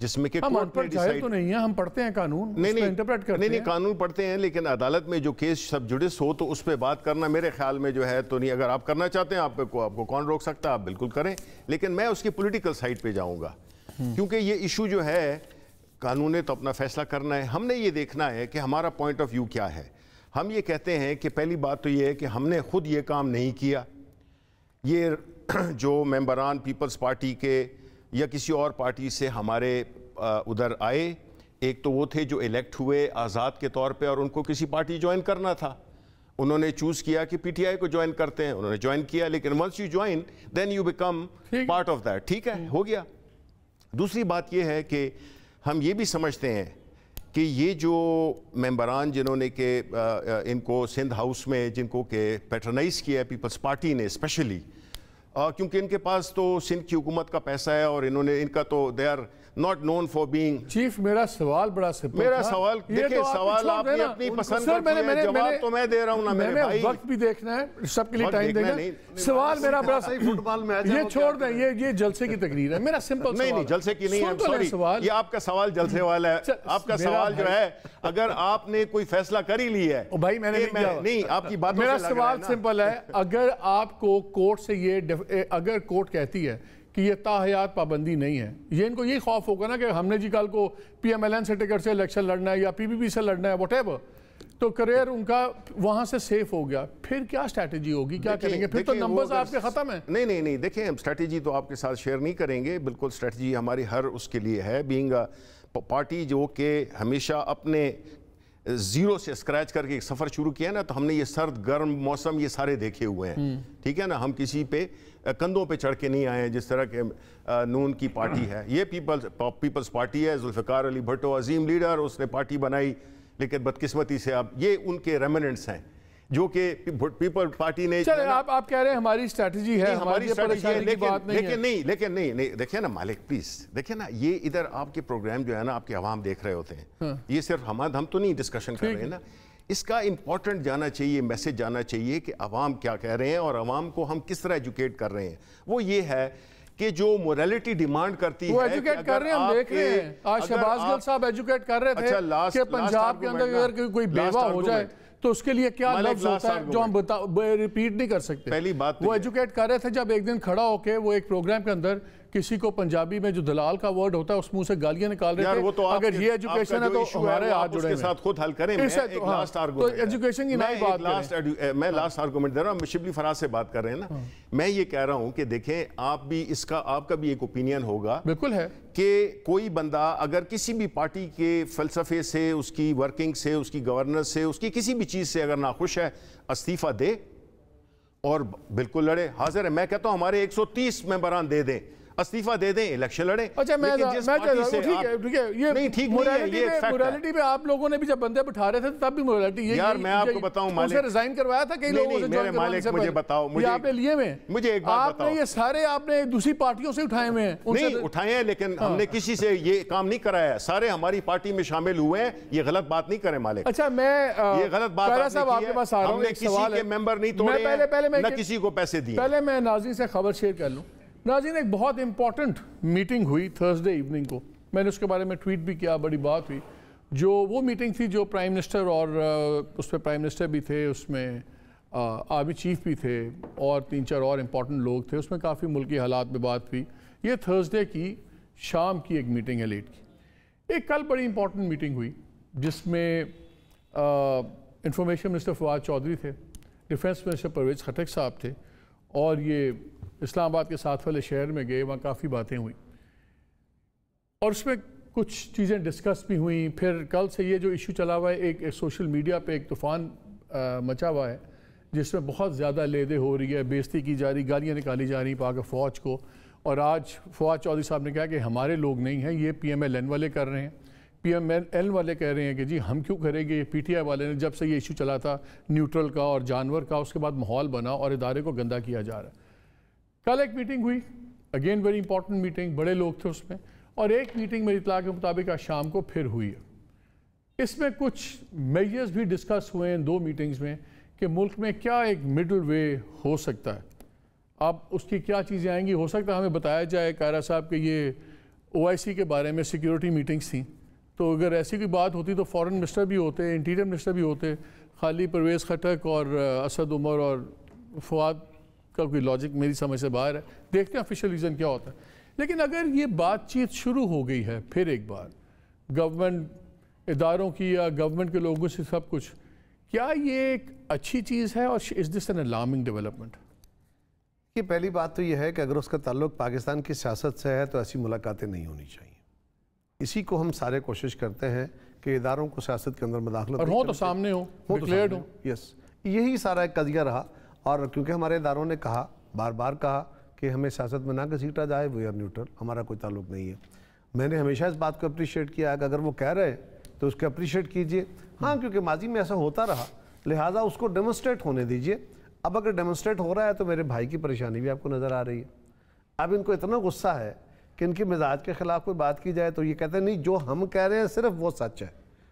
جس میں کہ ہم ان پڑھ جاہل تو نہیں ہیں, ہم پڑھتے ہیں قانون, انٹرپریٹ کرتے ہیں. نہیں قانون پڑھتے ہیں, لیکن عدالت میں جو کیس سب جوڈس ہو تو اس پہ بات کرنا میرے خیال میں جو ہے تو نہیں. اگر آپ کرنا چاہتے ہیں آپ کو کون روک سکتا ہے, آپ بالکل کریں, لیکن میں اس کی پولیٹیکل سائٹ پہ جاؤں گا, کیونکہ یہ ایشو جو ہے قانون نے تو اپنا فیصلہ کرنا ہے. ہم نے یہ دیکھنا ہے کہ ہمارا پوائنٹ آف ویو کیا ہے. ہم یہ کہتے ہیں کہ پہلی بات تو یہ ہے کہ ہم نے خود یہ کام نہیں کیا. یہ جو ممبران پیپلز پارٹی کے یا کسی اور پارٹی سے ہمارے ادھر آئے, ایک تو وہ تھے جو الیکٹ ہوئے آزاد کے طور پہ اور ان کو کسی پارٹی جوائن کرنا تھا, انہوں نے چوز کیا کہ پی ٹی آئی کو جوائن کرتے ہیں, انہوں نے جوائن کیا, لیکن once you join then you become part of that. ٹھیک ہے, ہو گیا. دوسری بات یہ ہے کہ ہم یہ بھی سمجھتے ہیں کہ یہ جو ممبران جنہوں نے کہ ان کو سندھ ہاؤس میں جن کو کہ پیٹرنائز کیا ہے پیپلز پارٹی نے اسپیشلی, کیونکہ ان کے پاس تو سندھ کی حکومت کا پیسہ ہے اور انہوں نے ان کا تو they are not known for being. Chief میرا سوال بڑا سمپل, میرا سوال دیکھیں, سوال آپ نے اپنی پسند کا کیا ہے, جواب تو میں دے رہا ہوں نا میرے بھائی. وقت بھی دیکھنا ہے, سب کے لیے ٹائم دینا ہے. سوال میرا بڑا فٹ بال میں یہ چھوڑ دیں, یہ جلسے کی تقریر ہے, میرا سمپل سوال. نہیں جلسے کی نہیں ہے, سوری, یہ آپ کا سوال جلسے والا ہے. آپ کا سوال جو ہے اگر آپ نے کوئی فیصلہ کر ہی لی ہے بھائی, میں نے نہیں, آپ کی باتوں سے میرا سوال سمپل ہے, اگر آپ کو کورٹ سے یہ اگر کورٹ کہتی ہے کہ یہ تاحیات پابندی نہیں ہے, یہ ان کو یہی خوف ہوگا نا کہ ہم نے جی کل کو پی ایم ایل این سے ٹکٹ سے الیکشن لڑنا ہے یا پی پی پی سے لڑنا ہے, واٹ ایور, تو کریئر ان کا وہاں سے سیف ہو گیا, پھر کیا اسٹریٹجی ہوگی, کیا کریں گے پھر؟ تو نمبرز آپ کے ختم ہیں. نہیں دیکھیں, ہم اسٹریٹجی تو آپ کے ساتھ شیئر نہیں کریں گے, بالکل اسٹریٹجی ہماری ہر اس کے لیے ہے, بینگ پارٹی جو کہ ہمیشہ اپنے زیرو سے اسکریچ کر کے ایک سفر شروع کیا ہے نا, تو ہم نے یہ سرد گرم موسم یہ سارے دیکھے ہوئے ہیں. ٹھیک ہے نا, ہم کسی پہ کندھوں پہ چڑھ کے نہیں آئے ہیں, جس طرح کہ نون کی پارٹی ہے, یہ پیپلز پارٹی ہے. ذوالفقار علی بھٹو عظیم لیڈر, اس نے پارٹی بنائی, لیکن بدقسمتی سے اب یہ ان کے ریمننٹس ہیں جو کہ پیپل پارٹی نے. چلے آپ کہہ رہے ہیں ہماری اسٹریٹجی ہے, ہماری اسٹریٹجی ہے, لیکن نہیں دیکھیں نا مالک پلیز, دیکھیں نا یہ ادھر آپ کے پروگرام جو ہے نا آپ کے عوام دیکھ رہے ہوتے ہیں, یہ صرف ہم تو نہیں ڈسکشن کر رہے ہیں نا, اس کا امپورٹنٹ جانا چاہیے, میسج جانا چاہیے کہ عوام کیا کہہ رہے ہیں اور عوام کو ہم کس طرح ایجوکیٹ کر رہے ہیں. وہ یہ ہے کہ جو موریلٹی ڈیمانڈ کرتی ہے, وہ ایجوکیٹ کر رہے ہیں, ہم دیکھ رہے ہیں. آج شہباز گل صاحب ایجوکیٹ کر رہے تھے کہ پنجاب کے اندر اگر کوئی بیوہ ہو جائے تو اس کے لیے کیا لفظ ہوتا ہے جو ہم ریپیٹ نہیں کر سکتے. پہلی بات وہ ایجوکیٹ کر رہے تھے جب ایک دن کھڑا ہو کے وہ ایک پروگرام کے اندر کسی کو پنجابی میں جو دلال کا ورڈ ہوتا ہے اس منہ سے گالیاں نکال رہے تھے. اگر یہ ایجوکیشن ہے تو ہمارے ہاتھ جڑے ہیں, اس کے ساتھ خود حل کریں. میں ایک لاسٹ آرگومنٹ, ایجوکیشن کی نئی بات کریں, میں لاسٹ آرگومنٹ دے رہا ہوں, شبلی فراز سے بات کر رہے ہیں نا. میں یہ کہہ رہا ہوں کہ دیکھیں آپ کا بھی ایک اوپینین ہوگا, بالکل ہے, کہ کوئی بندہ اگر کسی بھی پارٹی کے فلسفے سے, اس کی ورکنگ سے, اس کی گورننس سے, اس کی کسی بھی چیز سے اگر ناخوش ہے, استعفیٰ دے اور بالکل لڑے. حاضر ہے, میں کہتا ہوں ہمارے 130 ممبران دے دیں, استعفیٰ دے دیں, الیکشن لڑیں. اچھا موریلٹی پہ آپ لوگوں نے بھی جب بندے بٹھا رہے تھے تب بھی موریلٹی یار میں آپ کو بتاؤں مالک اسے ریزائن کروایا تھا کئی لوگوں سے, میرے مالک مجھے بتاؤ, یہ آپ نے لیے میں, مجھے ایک بات بتاؤ, آپ نے یہ سارے آپ نے دوسری پارٹیوں سے اٹھائے ہوئے ہیں. نہیں اٹھائے ہیں, لیکن ہم نے کسی سے یہ کام نہیں کرایا ہے, سارے ہماری پارٹی میں شامل ہوئے ہیں. یہ غلط بات نہیں کریں مالک. اچھا میں یہ غلط بات آپ کے پاس آ رہا ہوں, ہم نے کسی کے ممبر نہیں توڑے, نہ کسی کو پیسے دیے. پہلے میں ناظرین سے خبر شیئر کر لوں. ناظرین ایک بہت امپورٹنٹ میٹنگ ہوئی تھرسڈے ایوننگ کو, میں نے اس کے بارے میں ٹویٹ بھی کیا, بڑی بات ہوئی. جو وہ میٹنگ تھی جو پرائم منسٹر اور اس پہ پرائم منسٹر بھی تھے, اس میں آرمی چیف بھی تھے اور 3-4 اور امپورٹنٹ لوگ تھے, اس میں کافی ملکی حالات پہ بات ہوئی. یہ تھرسڈے کی شام کی ایک میٹنگ ہے, لیٹ کی. ایک کل بڑی امپورٹنٹ میٹنگ ہوئی جس میں انفارمیشن منسٹر فواد چودھری تھے, ڈیفنس منسٹر پرویز خٹک صاحب تھے, اور یہ اسلام آباد کے ساتھ والے شہر میں گئے, وہاں کافی باتیں ہوئیں اور اس میں کچھ چیزیں ڈسکس بھی ہوئیں. پھر کل سے یہ جو ایشو چلا ہوا ہے, ایک سوشل میڈیا پہ ایک طوفان مچا ہوا ہے جس میں بہت زیادہ لیدے ہو رہی ہے, بے عزتی کی جا رہی, گالیاں نکالی جا رہی پاک فوج کو. اور آج فواد چودھری صاحب نے کہا کہ ہمارے لوگ نہیں ہیں, یہ پی ایم ایل این والے کر رہے ہیں. پی ایم ایل والے کہہ رہے ہیں کہ جی ہم کیوں کریں گے, پی ٹی آئی والے نے جب سے یہ ایشو چلا تھا نیوٹرل کا اور جانور کا, اس کے بعد ماحول بنا اور ادارے کو گندہ کیا جا رہا ہے. کل ایک میٹنگ ہوئی, اگین ویری امپورٹنٹ میٹنگ, بڑے لوگ تھے اس میں, اور ایک میٹنگ میری اطلاع کے مطابق آج شام کو پھر ہوئی ہے. اس میں کچھ میجرز بھی ڈسکس ہوئے ہیں 2 میٹنگز میں کہ ملک میں کیا ایک مڈل وے ہو سکتا ہے. اب اس کی کیا چیزیں آئیں گی, ہو سکتا ہے ہمیں بتایا جائے قائرہ صاحب کہ یہ OIC کے بارے میں سیکیورٹی میٹنگز تھیں، تو اگر ایسی کوئی بات ہوتی تو فورن منسٹر بھی ہوتے، انٹیریئر منسٹر بھی ہوتے، خالی پرویز خٹک اور اسد عمر اور فواد کا کوئی لاجک میری سمجھ سے باہر ہے. دیکھتے ہیں آفیشیل ریزن کیا ہوتا ہے. لیکن اگر یہ بات چیت شروع ہو گئی ہے پھر ایک بار گورنمنٹ اداروں کی یا گورنمنٹ کے لوگوں سے سب کچھ، کیا یہ ایک اچھی چیز ہے اور از دس این الارمنگ ڈیولپمنٹ؟ یہ پہلی بات تو یہ ہے کہ اگر اس کا تعلق پاکستان کی سیاست سے ہے تو ایسی ملاقاتیں نہیں ہونی چاہیے. اسی کو ہم سارے کوشش کرتے ہیں کہ اداروں کو سیاست کے اندر مداخلت اور ہوں تو سامنے ہوں، ڈکلیئرڈ ہوں. یس، یہی سارا ایک قضیہ رہا. اور کیونکہ ہمارے اداروں نے کہا، بار بار کہا کہ ہمیں سیاست میں نہ گھسیٹا جائے، وی آر نیوٹرل، ہمارا کوئی تعلق نہیں ہے. میں نے ہمیشہ اس بات کو اپریشیٹ کیا کہ اگر وہ کہہ رہے تو اس کو اپریشیٹ کیجئے. ہاں، کیونکہ ماضی میں ایسا ہوتا رہا، لہٰذا اس کو ڈیمونسٹریٹ ہونے دیجئے. اب اگر ڈیمونسٹریٹ ہو رہا ہے تو میرے بھائی کی پریشانی بھی آپ کو نظر آ رہی ہے. اب ان کو اتنا غصہ ہے کہ ان کے مزاج کے خلاف کوئی بات کی جائے تو یہ کہتے ہیں نہیں، جو ہم کہہ رہے ہیں صرف وہ سچ ہے،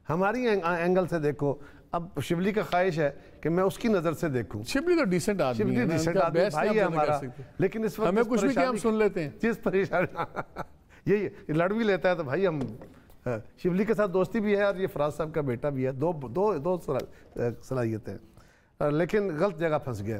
ہماری اینگل سے دیکھو. اب شبلی کا خواہش ہے کہ میں اس کی نظر سے دیکھوں. شبلی تو ڈیسنٹ آدمی ہے، ڈیسنٹ آدمی بھائی ہے ہمارا، لیکن اس وقت ہمیں کچھ بھی کیا ہم سن لیتے ہیں. جس پریشانی یہی لڑ بھی لیتا ہے تو بھائی ہم شبلی کے ساتھ دوستی بھی ہے اور یہ فراز صاحب کا بیٹا بھی ہے. دو صلاحیتیں، لیکن غلط جگہ پھنس گیا.